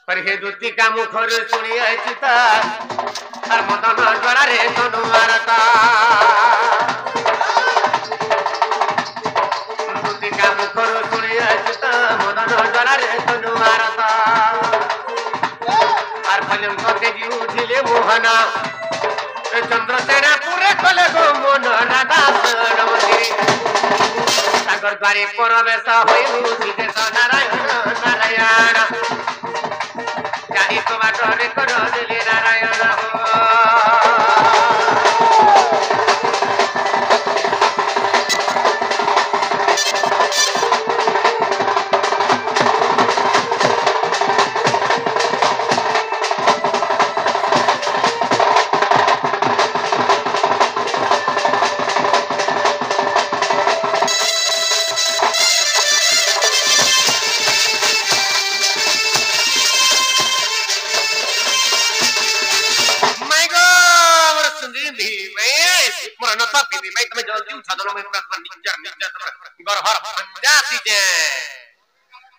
पर हे दुती का मुखर सुनी चिता और मदन ज्वाला रे तनु आरता दुती का मुखर सुनी चिता मदन ज्वाला रे तनु आरता और फलम के जी उठिले मोहना चंद्रसेना पूरे कले गो मन राधा नमस्ते सागर द्वारे प्रवेश होई सीतेश नारायण नारायण जाई तो बाटरे कर दिले नारायण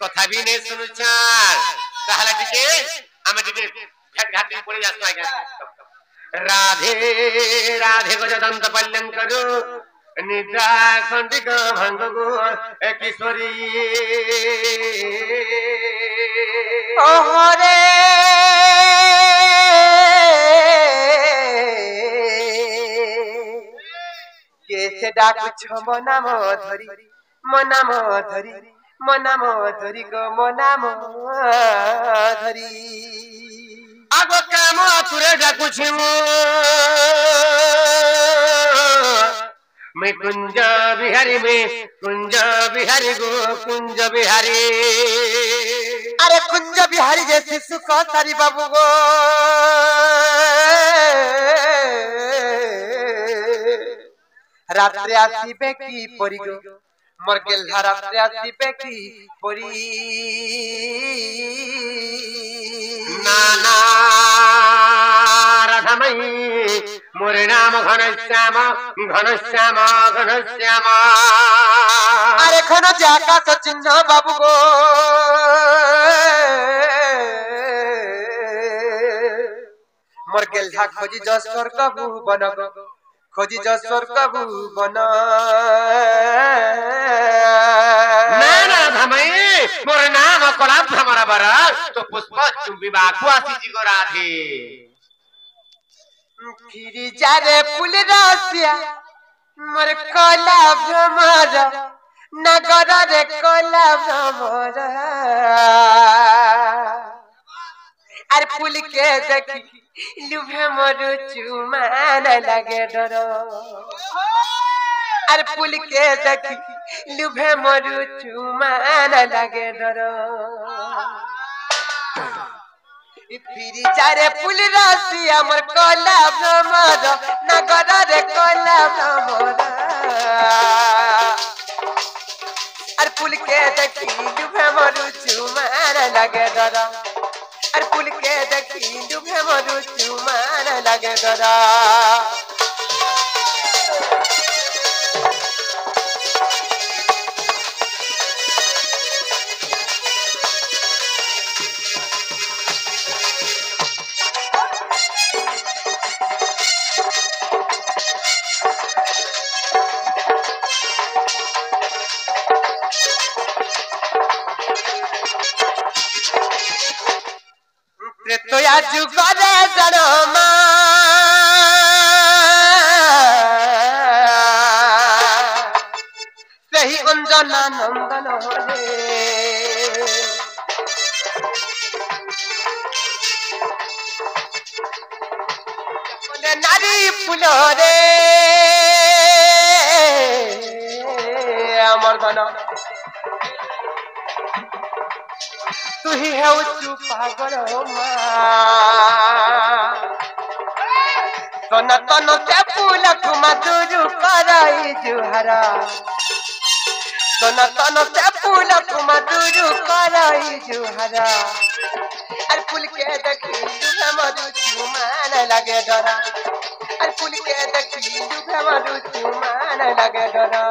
तथापि नहीं सुनुछान ताहला टिके आमे टिके घाट घाटी पड़ी जासु आज्ञा राधे राधे गजदंत पल्लम करू निद्रा खंडिक भंग गो किशोरी ओहरे कैसे डाकु छ मनाम धरी मनाम धरी मनाम धरी गो मनाम धरी आगो काम तुरे डाकु छि मैं कुंज बिहारी में कुंज बिहारी गो कुंज बिहारी अरे कुंज बिहारी जैसे सुख सारी बाबू गो रात्रि आसीबे की परी गो मोर गेल्हा रात्रि आसीबे की परी नाना राधामयी मोर नाम घनश्याम घनश्याम घनश्याम अरे घन आकाश चिन्ह बाबू गो मोर गेल्हा खोजी जसर कबू बन खोजी जसर कबू बन नाना धमई मोर नाम कला भ्रमरा बरा तो पुष्प चुंबी बाकु आसी जी को राधे फिरी जारे फूल रसिया मोर कला भ्रमरा नगर रे कला भ्रमरा अरे फूल के देखी लुभे मोर चुमान लगे डर अरे फूल के देखी लुभे मोर चुमान लगे डर फिरी चारे फूल रसिया मोर कला भ्रमर नगर रे कला भ्रमर अरे फूल के देखी लुभे मोर चुमान लगे डर अरे फूल के देखी डूबे मरु चुमान लगे डरा तो या जुगरे जड़मा सही अंजना नंदन होले नारी फूल रे अमर धन तू ही है उच्चू पागल तन तन के फूल मधुर कराई जुहरा तन तन के फूल मधुर कराई जुहरा अरे फूल के देखी दुखे मधु चुमान लगे डरा अरे फूल के देखी दुखे मधु चुमान लगे डरा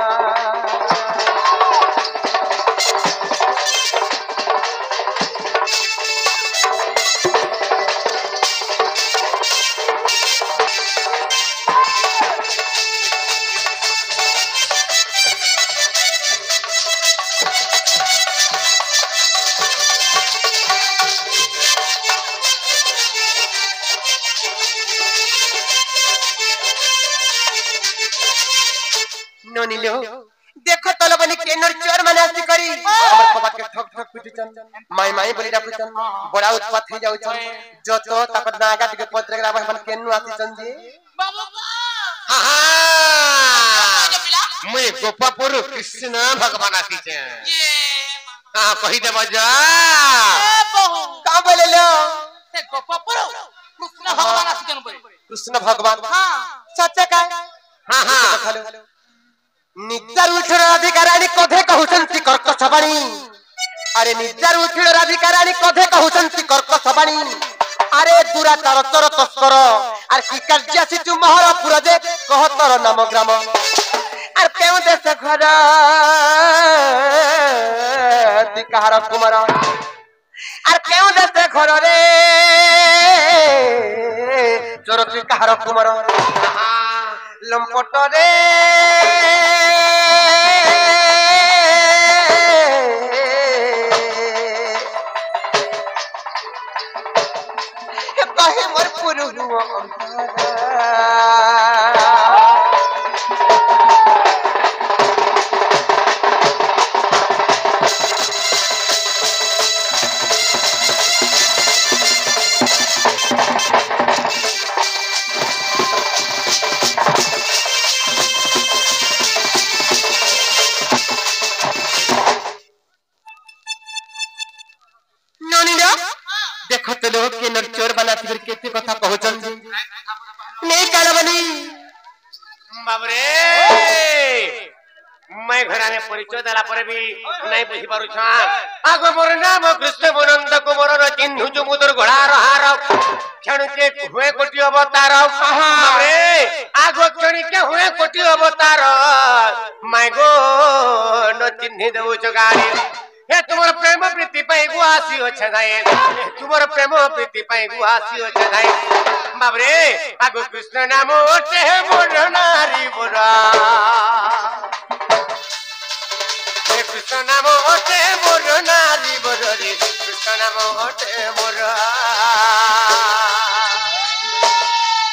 लो देखो तलो बनी केनर चोर माने आसी करी हमर कबा के ठक ठक पिटिचन माई माई बोली डाकुचन बड़ा उत्पात हे जाउचन जो तो तकर नागा के पत्र के राबा मन केनु आसी चन जी बाबू हां हां मैं गोपापुर कृष्ण भगवान आसी छे ये हां कहि देबो जा ए बहु का बोले लो से गोपापुर कृष्ण भगवान आसी जन बोले कृष्ण भगवान हां सच्चा का हां हां निजार उठर अधिकारानी कधे कहउचंती कर्कश बाणी अरे निजार उठर अधिकारानी कधे कहउचंती कर्कश बाणी अरे दुराचार चोर तस्कर आर की कार्यासी तू महरपुर जे कहतर नाम ग्राम आर केउ देश घर दिकार कुमार आर केउ देश घर रे चोर दिकार कुमार लंपट रे कहे मोर पुरुरु देखत लोग के नरचोर बना फिर केते कथा कहचन नहीं कालबनी बाप रे मैं घराने परिचय देला पर भी नहीं बुझी पारु छ आगो मोर नाम कृष्ण बनंद कुमार र चिन्हु जुमुदर घोड़ा हार क्षण के हुए कोटि अवतार बाप रे आगो क्षण के हुए कोटि अवतार मैं गो न चिन्हि देउ छ गाड़ी हे तुमर प्रेम प्रीति पाई गुआसी हो छगाए तुमर प्रेम प्रीति पाई गुआसी हो छगाए बाप रे आगो कृष्ण नाम ओटे मोर नारी बोरा हे कृष्ण नाम ओटे मोर नारी बोरा रे कृष्ण नाम ओटे मोर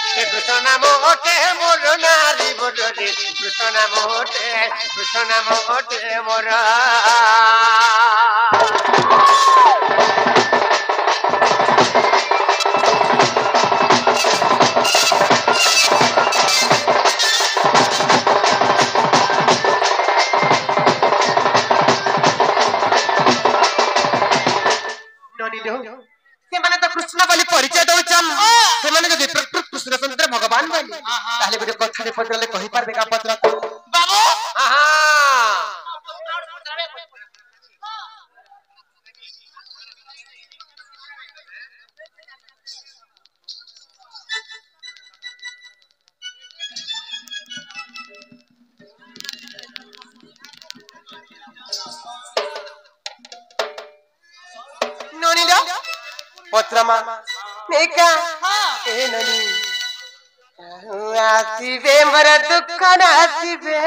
हे कृष्ण नाम ओटे मोर नारी बोरा रे कृष्ण नाम ओटे मोर कृष्ण बोली परिचय दउचन से माने जदि कृष्ण चंद्र भगवान बोली ताले गोटे कथा रे पत्रले कहि पारबे का पत्र बाबू हां नोनीलो पत्रमा नेका ए ननी आसीबे मर दुख नासीबे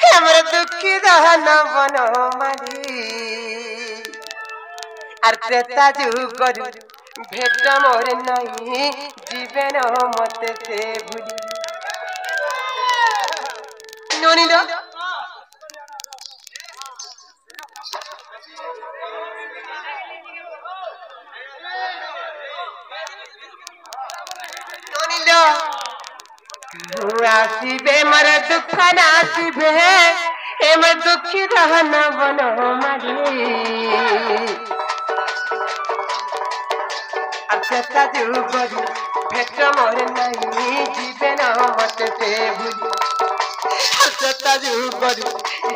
हमर दुखी दहन बन मारी अर्तेता जु करू भेट मोर नहीं जीवन मते से भूली नोनीलो आसीबे मर दुख नासीबे एम दुखी रहन बन मारी अच्छा जुगरी भेट मोर नहीं जीवन मत से भूली अच्छा जुगरी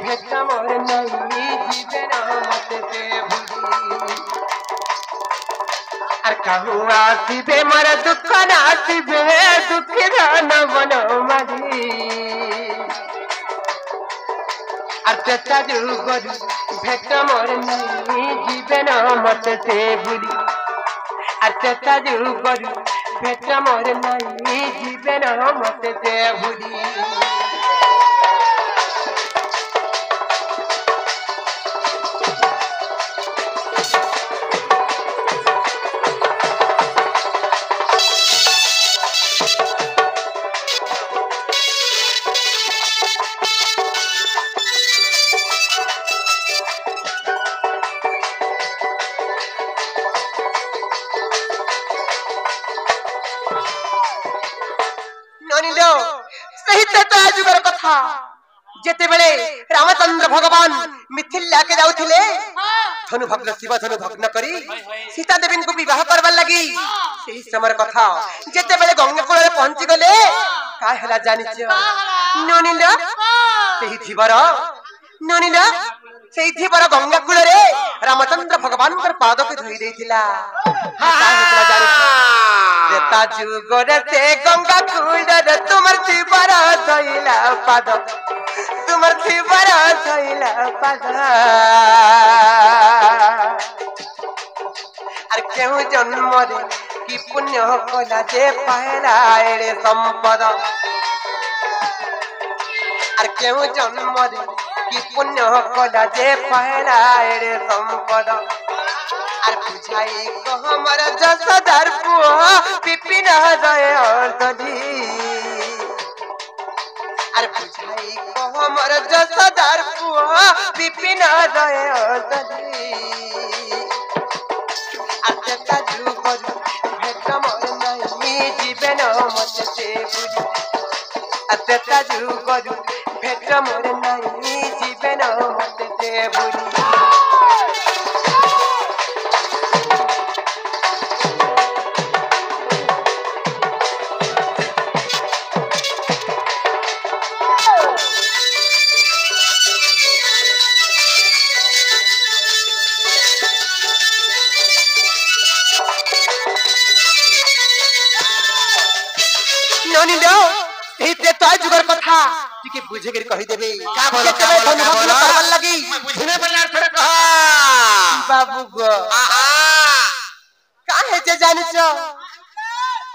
भेट मोर नहीं जीवन मत से भूली आर कहू आसीबे मर दुख नासीबे दुखी रहन बन मारी अच्छा जुगरी भेट मोर नहीं जीवन मत से भूली अच्छा जुगरी भेट मोर नहीं जीवन मत से भूली जुगर कथा जेते बेले रामचंद्र भगवान मिथिला के जाउथिले धनु भग्न शिव धनु भग्न करी सीता देवी को विवाह करबा लगी सेही समय कथा जेते बेले गंगा कूल रे पहुंची गले का हला जानिछ ननिल सेही थिबर ननिल सेही थिबर गंगा कूल रे रामचंद्र भगवान कर पाद के धोई देथिला का हला जानिछ रेता जुगर से गंगा कूल रे तुमर थिबर धइला पाद तुमर थिबर धइला पाद আর কেউ জন্মরে কি পুণ্য কলা যে পায়লা এড়ে সম্পদ আর কেউ জন্মরে কি পুণ্য কলা যে পায়লা এড়ে সম্পদ আর বুঝাই কহমর যশোদার পুয়া বিপিন জয় অর্ধি আর বুঝাই কহমর যশোদার পুয়া বিপিন জয় অর্ধি আত্মা যুগর ভেট মর নাই জীবন মতে সে বুঝি আত্মা যুগর ভেট মর নাই জীবন মতে সে বুঝি ननिलो एते तो जुगर कथा टिके बुझे के कहि देबे का बोलो करबा लगी मैं बुझने बल्ला थोड़े कहा बाबू गो काहे जे जानिछ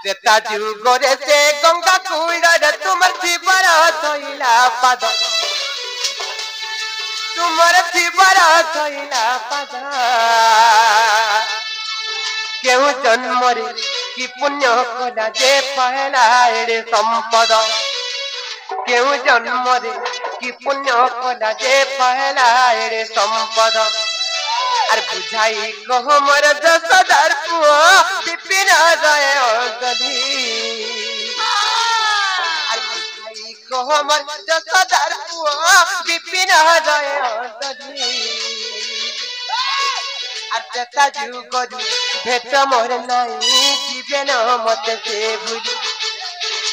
रेता जुगरे से गंगा कूल रे तुमर थिबर धइला पाद तुमर थिबर धइला पाद केहू जन्मरे कि पुण्य कला जे पहला एड़े संपद केहू जन्मरे कि पुण्य कला जे पहला एड़े संपद আর বুঝাই কহমর যশোদার পুয়া বিপিন জয় অর্ধি আর বুঝাই কহমর যশোদার পুয়া বিপিন জয় অর্ধি আর চেতা যুগরু ভেট মোর নাই জীবন মতে সে ভুলি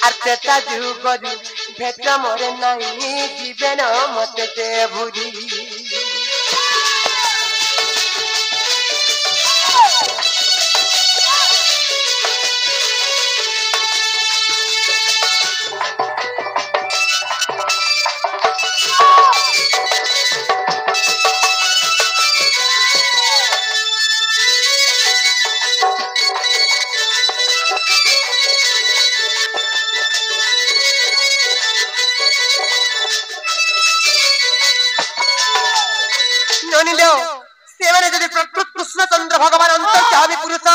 আর চেতা যুগরু ভেট মোর নাই জীবন মতে সে ভুলি ननिलो सेवने जदि प्रकृत कृष्णचंद्र भगवान अंतर्यामी पुरुष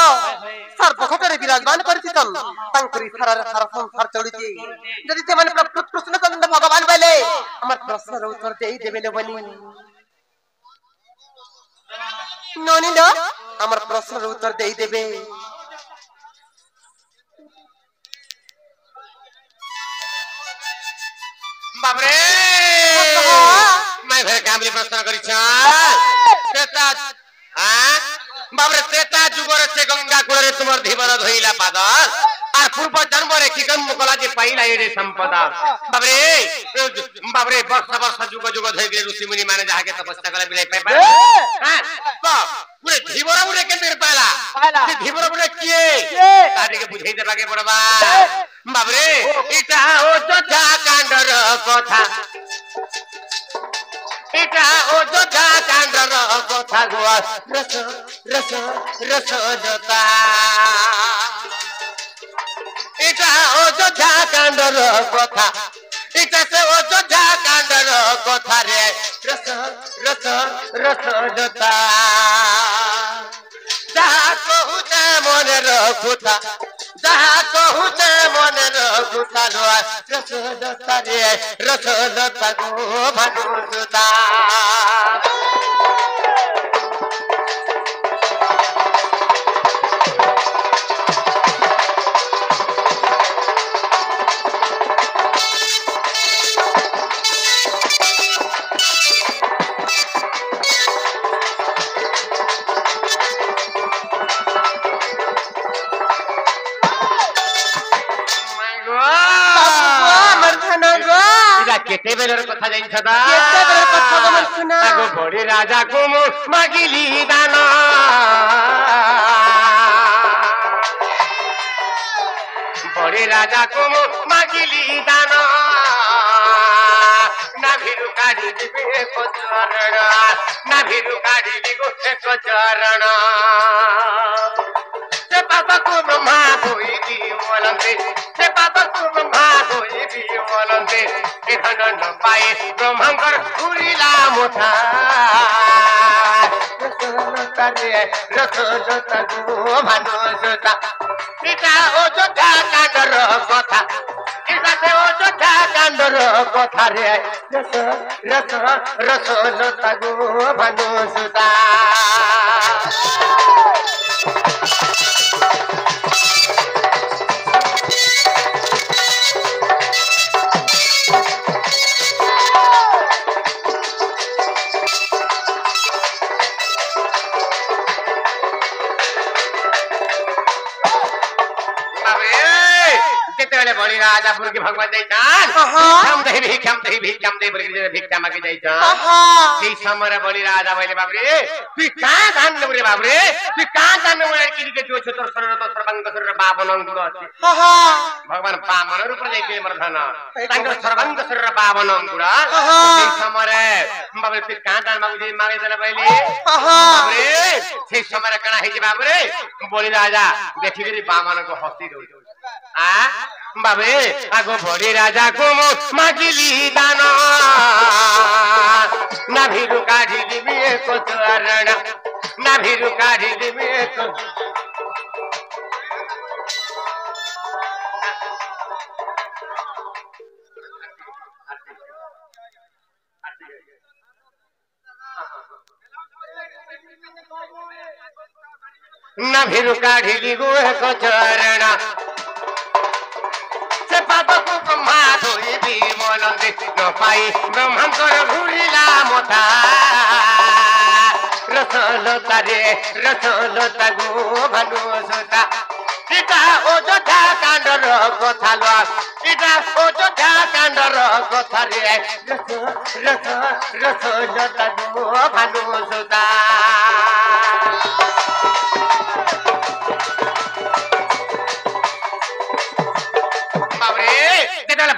सर्वघटरे विराजमान करथितन तांकरी सारा सारा संसार चलुची जदि से माने प्रकृत कृष्णचंद्र भगवान बेले हमर प्रश्न र उत्तर देई देबेले बनी ननिलो हमर प्रश्न र उत्तर देई देबे बाबरे मैं फिर कामली प्रश्न करी त्रेता बाबरे त्रेता जुगर से गंगा कूल रे तुमर धीबर धइला पाद আর পূর্ব জন্মরে কি কর্ম কলা যে পাইলা এরে সম্পদা বাবরে বর্ষ বর্ষ যুগ যুগ ধরে ঋষি মুনি মানে যাহাকে তপস্যা করে বিলাই পাই পারে হ্যাঁ তো পুরে ধীবর মুরে কেতে পাইলা সে ধীবর মুরে কি তাদেরকে বুঝাই দেবাকে পড়বা বাবরে এটা অযোধ্যা কাণ্ডর কথা এটা অযোধ্যা কাণ্ডর কথা গো রস রস রস জতা এটা অযোধ্যা কাণ্ডর কথা এটা সে অযোধ্যা কাণ্ডর কথা রে রস রস রস জতা যাহা কহুতে মনে রখুতা যাহা কহুতে মনে রখুতা রস জতা রে রস জতা গো ভানুসুতা केते बेलर कथा जाई छदा केते बेलर कथा गमन सुना आगो बड़ी राजा को मागिली दान बड़ी राजा को मागिली दान ना भिरु काढ़ी दिबे एक चरण ना भिरु काढ़ी दिगो एक चरण से पापा को ब्रह्मा धोई दी बोलंते से पापा को ब्रह्मा धोई दी बोलंते ए धन न पाए ब्रह्मंकर उरिला मोथा रसोता गो भानुसता इटा अयोध्या कांडर कथा इटा से अयोध्या कांडर कथा रे रसोता गो भानुसता बड़ी राजापुर के भगवान जाइछान हम दही भिक्षाम दही बरके भिक्षा मागे जाइछान সেই সময় বলি রাজা বলে বাবরে তুই কা জান রে বাবরে তুই কা জান রে কি দিকে जो छोतर सरर तो सर्वांग सरर बावन अंगुर আছে भगवान बामन रूप जाइते मरधन तांकर सर्वांग सरर बावन अंगुर সেই সময় बाबरे তুই কা জান मागे देले पहले बाबरे সেই সময় কানা হেজি बाबरे বলি রাজা দেখি গরি बामन को हंसी दो आ बाबे आगो बड़ी राजा को मागिली दान ना भिरु काढ़ी दिबी एक चरण ना भिरु काढ़ी दिबी एक ना भिरु काढ़ी दिबो एक चरण पाप को ब्रह्मा धोई दी बोलंते न पाई ब्रह्मंकर भूलिला मोथा रसलता गो भानुसता इटा अयोध्या कांडर कथा लो इटा अयोध्या कांडर कथा रे रसलता गो भानुसता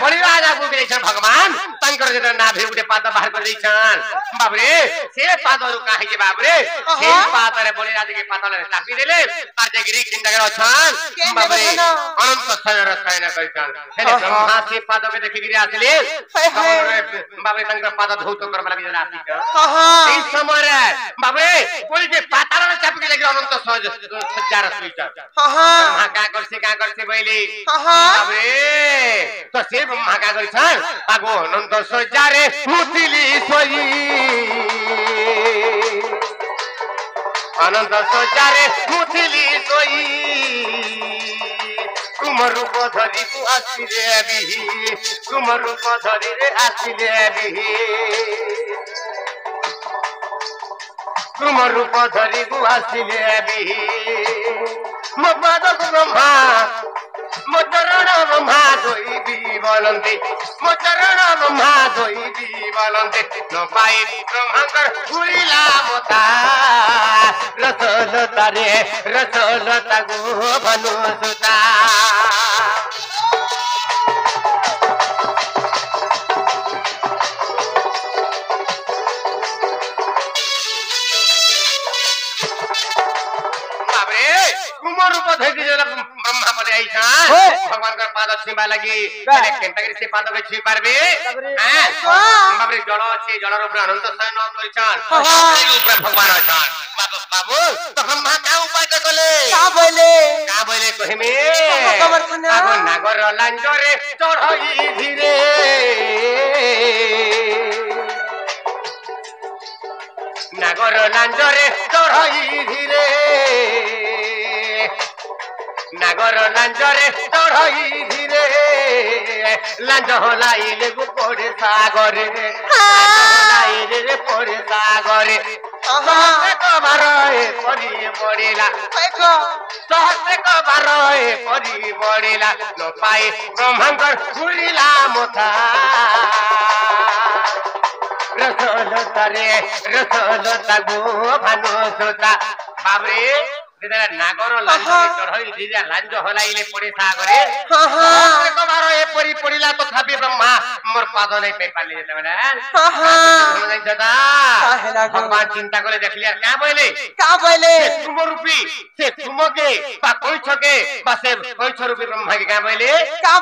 बड़ी राजा को भगवान तंकर जे ना भी उठे पाद बाहर कर दैछन बाबरे से पाद रु काहे के बाबरे से पाद रे बड़ी राजा के पाद रे टाकी देले आर जे गिरी चिंता कर छन बाबरे अनंत सर रसायन करिछन हेले ब्रह्मा से पाद के देखि गिरी आसले बाबरे तंकर पाद धौत कर वाला गिरी आसी ई समय रे बाबरे कोई जे पाताल रे चाप के लगे अनंत सहज सज्जा रसुई छ ब्रह्मा का करसे बैली बाबरे तो से ब्रह्मा का गरिछन आगो अनंत सजारे मुतिली सोई अनंत सजारे मुतिली सोई तुम रूप धरी तू आसिले बिही तुम रूप धरी रे आसिले बिही तुम रूप धरी तू आसिले बिही मपाद ब्रह्मा मोचरण ब्रह्मा धोई दी बोलंते मोचरण ब्रह्मा धोई दी बोलंते न पाई ब्रह्मंकर भूलिला मोता रसलता गो भानुसता ब्रह्मा पदे आइछा भगवान का पाद छिबा लागि पहले केनता से पाद के छि पारबे हैं बाबरे जल अछि जलर ऊपर अनंत शयन करिछन ऊपर भगवान अछन बाबू तो ब्रह्मा का उपाय कले का बोले कहिमे आगो नागर लांजरे चढ़ई धीरे नागर लांजरे चढ़ई धीरे नागर लांजरे चढ़ई धीरे लांज लाइले गो पड़े सागरे लाइले रे पड़े सागरे सहस्र कबारे पड़ी पड़ेला सहस्र कबारे पड़ी पड़ेला न पाए ब्रह्मंकर भूलिला मोथा रसोलता रे रसोलता गो भानु सोता बाबरे दिदा नागर लांज चढ़ई दिदा लांज हलाइले पड़े सागरे कबार ए परी पड़िला तो थाबी ब्रह्मा मोर पाद नै पे पाले जेते बना नहीं दादा भगवान चिंता करे देखलिया का बोले तुम रूपी से तुमके बा कोई छके बा से कोई छ रूपी ब्रह्मा के का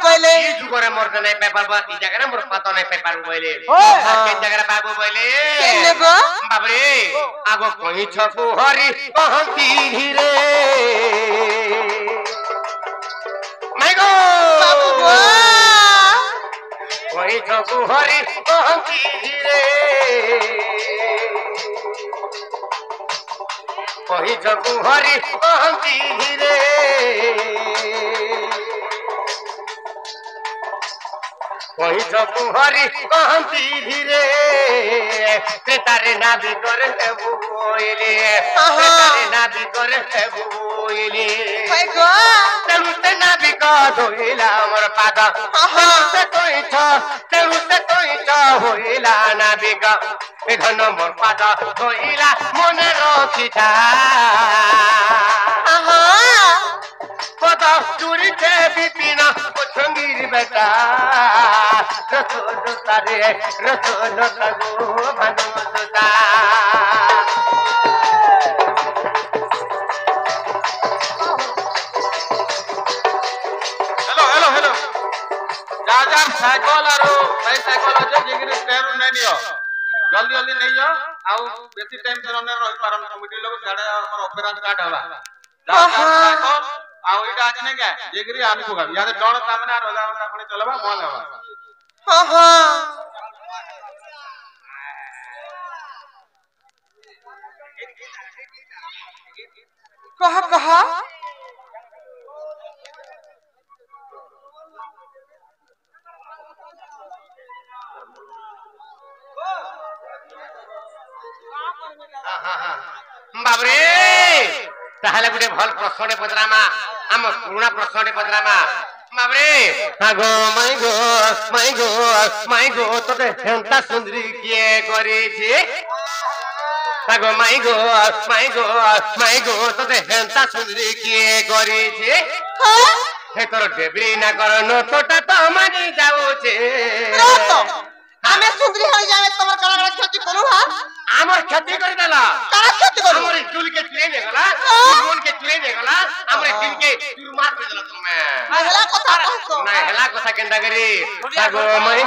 बोले ई जुगरे मोर नै पे पाबा ई जगह मोर पाद नै पे पारु बोले के जगह बाबू बोले केने गो बाबरे आगो कोई छको हरि कहती धीरे माइगो बाबू गो कोई छको हरि कहती धीरे कोई छको हरि कहती धीरे कोई छको हरि कहती धीरे तारे नाबी करे बोइले तारे नाबी करे बोइले माइगो तेनु ते नाबी का धोइला मोर पाद तेनु ते कोइ छ होइला नाबी का ए धन मोर पाद धोइला मने रखिता पद चुरी के बिपिन पछंगीर बेटा रसोलता रे रसोलता गो भानु सोता हेलो जा साइकिल आरो भाई साइकिल जो जिगरी स्टेयर नै लियो जल्दी नै जाओ आउ बेसी टाइम से न रहि पारम कमिटी लोग साडे हमर ऑपरेशन स्टार्ट होला जा साइकिल आउ इटा आज नै के जिगरी आनी को याद डण सामने आ रोजा अपने चलबा मोल हवा कहा बाबरे ताहले गुटे भल प्रश्नटे पचरामा आम पुराना प्रश्नटे पचरामा बाबरे आगो माई गो तते हेंता सुंदरी किए करी छी आगो माई गो तते हेंता सुंदरी किए करी छी हे तोर डेबरी ना करनो तोटा तो मानी जाऊ छे आमे सुंदरी हो जावे तमर कला क्षति करू हा हमर क्षति कर देला का क्षति करू हमर चुल के चुरे ने गला मन के चुरे ने गला हमर दिन के चुर मार दे देला तुमे हला कथा कहतो ना हला कथा केंदा करी आगो माई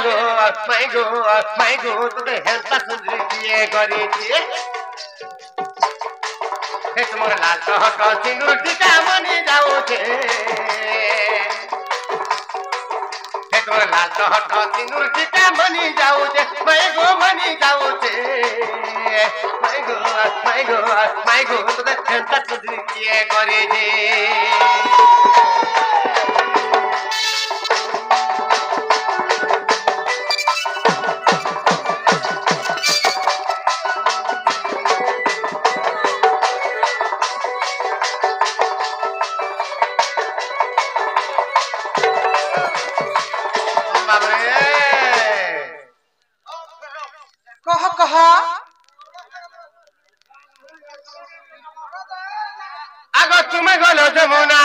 गो तो हेंता सुंदरी किए करी छी हे तुमर लाल तो हट सिंदूर टीका मनी जाऊ छे तोर लाल तो हट सिंदूर टीका मनी जाऊ छे माई गो मनी जाऊ छे माई गो तो हेंता सुंदरी किए करे जे कहा आगो तुम्हें गलो जमुना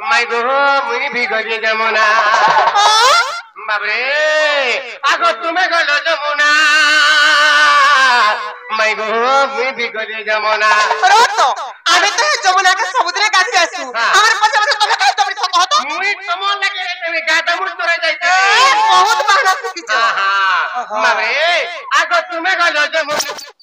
माई गो मुई भी गली जमुना बाबरे आगो तुम्हें गलो जमुना माई गो मुई भी गली जमुना रोतो आमे तो जमुना के समुद्र कासे आसु हमर पछे पछे तमे काहे तमरी कहतो मुई तमो लगे रे तमे गाता मुर तोरे जाइते बहुत बहाना सुकी छ बाबरे आगो तुम्हें गलो जमुना